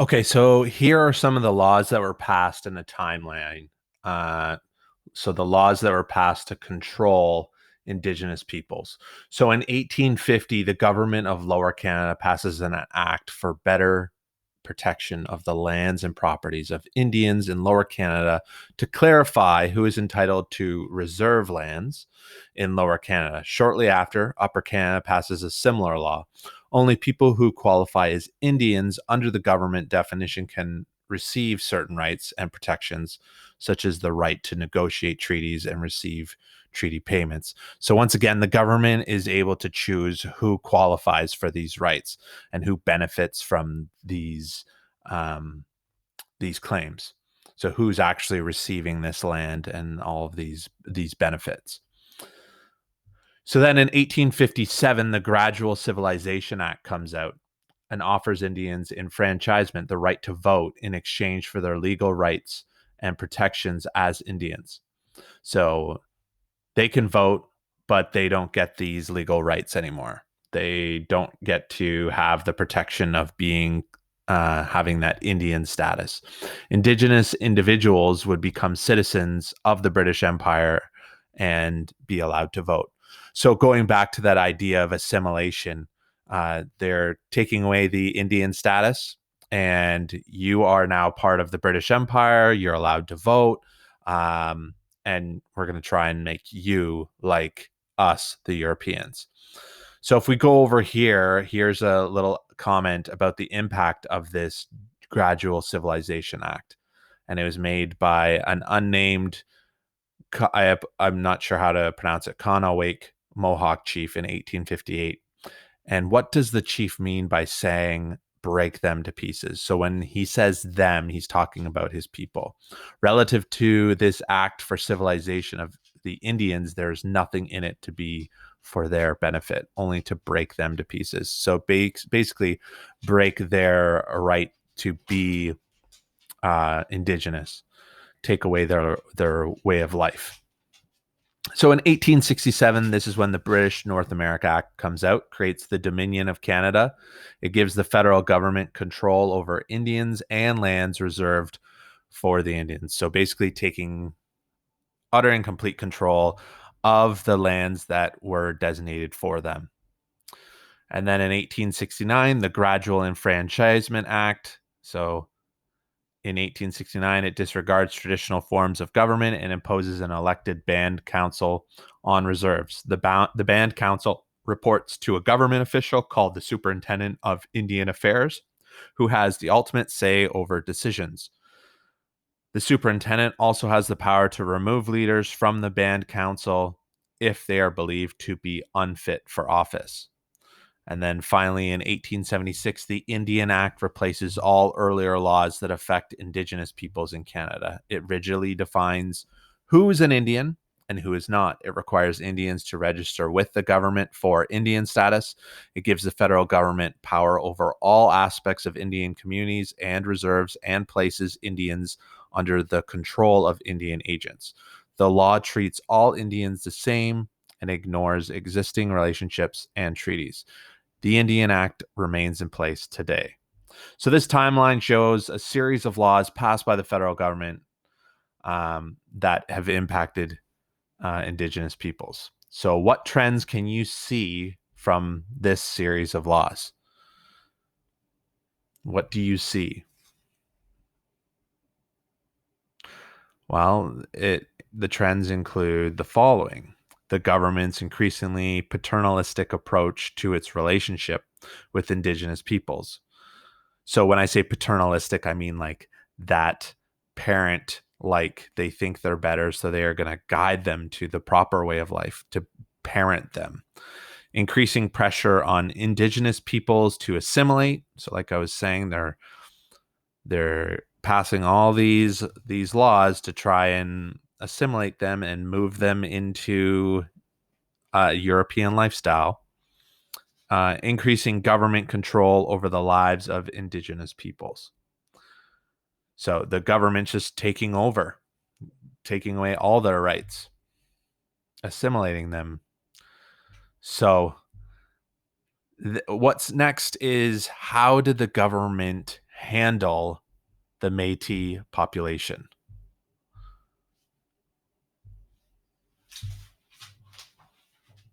Okay, so here are some of the laws that were passed in the timeline. Uh, so the laws that were passed to control Indigenous peoples. So in 1850, the government of Lower Canada passes an act for better protection of the lands and properties of Indians in Lower Canada to clarify who is entitled to reserve lands in Lower Canada. Shortly after, Upper Canada passes a similar law. Only people who qualify as Indians under the government definition can receive certain rights and protections, such as the right to negotiate treaties and receive treaty payments. So once again, the government is able to choose who qualifies for these rights and who benefits from these claims. So who's actually receiving this land and all of these benefits. So then in 1857, the Gradual Civilization Act comes out and offers Indians enfranchisement, the right to vote in exchange for their legal rights and protections as Indians. So they can vote, but they don't get these legal rights anymore. They don't get to have the protection of being having that Indian status. Indigenous individuals would become citizens of the British Empire and be allowed to vote. So going back to that idea of assimilation, they're taking away the Indian status, and you are now part of the British Empire. You're allowed to vote. And we're going to try and make you like us, the Europeans. So if we go over here, here's a little comment about the impact of this Gradual Civilization Act. And it was made by an unnamed, I'm not sure how to pronounce it, Conowick Mohawk chief in 1858. And what does the chief mean by saying break them to pieces? So when he says them, he's talking about his people. Relative to this act for civilization of the Indians, there's nothing in it to be for their benefit, only to break them to pieces. So basically, break their right to be Indigenous, take away their way of life. So in 1867, this is when the British North America Act comes out, creates the Dominion of Canada. It gives the federal government control over Indians and lands reserved for the Indians. So basically taking utter and complete control of the lands that were designated for them. And then in 1869, the Gradual Enfranchisement Act. So in 1869, it disregards traditional forms of government and imposes an elected band council on reserves. The band council reports to a government official called the Superintendent of Indian Affairs, who has the ultimate say over decisions. The superintendent also has the power to remove leaders from the band council if they are believed to be unfit for office. And then finally, in 1876, the Indian Act replaces all earlier laws that affect Indigenous peoples in Canada. It rigidly defines who is an Indian and who is not. It requires Indians to register with the government for Indian status. It gives the federal government power over all aspects of Indian communities and reserves, and places Indians under the control of Indian agents. The law treats all Indians the same and ignores existing relationships and treaties. The Indian Act remains in place today. So this timeline shows a series of laws passed by the federal government that have impacted Indigenous peoples. So what trends can you see from this series of laws? What do you see? Well, the trends include the following: the government's increasingly paternalistic approach to its relationship with Indigenous peoples. So when I say paternalistic, I mean like that parent, like they think they're better, so they are going to guide them to the proper way of life, to parent them. Increasing pressure on Indigenous peoples to assimilate. So like I was saying, they're passing all these laws to try and assimilate them and move them into a European lifestyle. Increasing government control over the lives of Indigenous peoples. So the government's just taking over, taking away all their rights, assimilating them. So what's next is, how did the government handle the Métis population.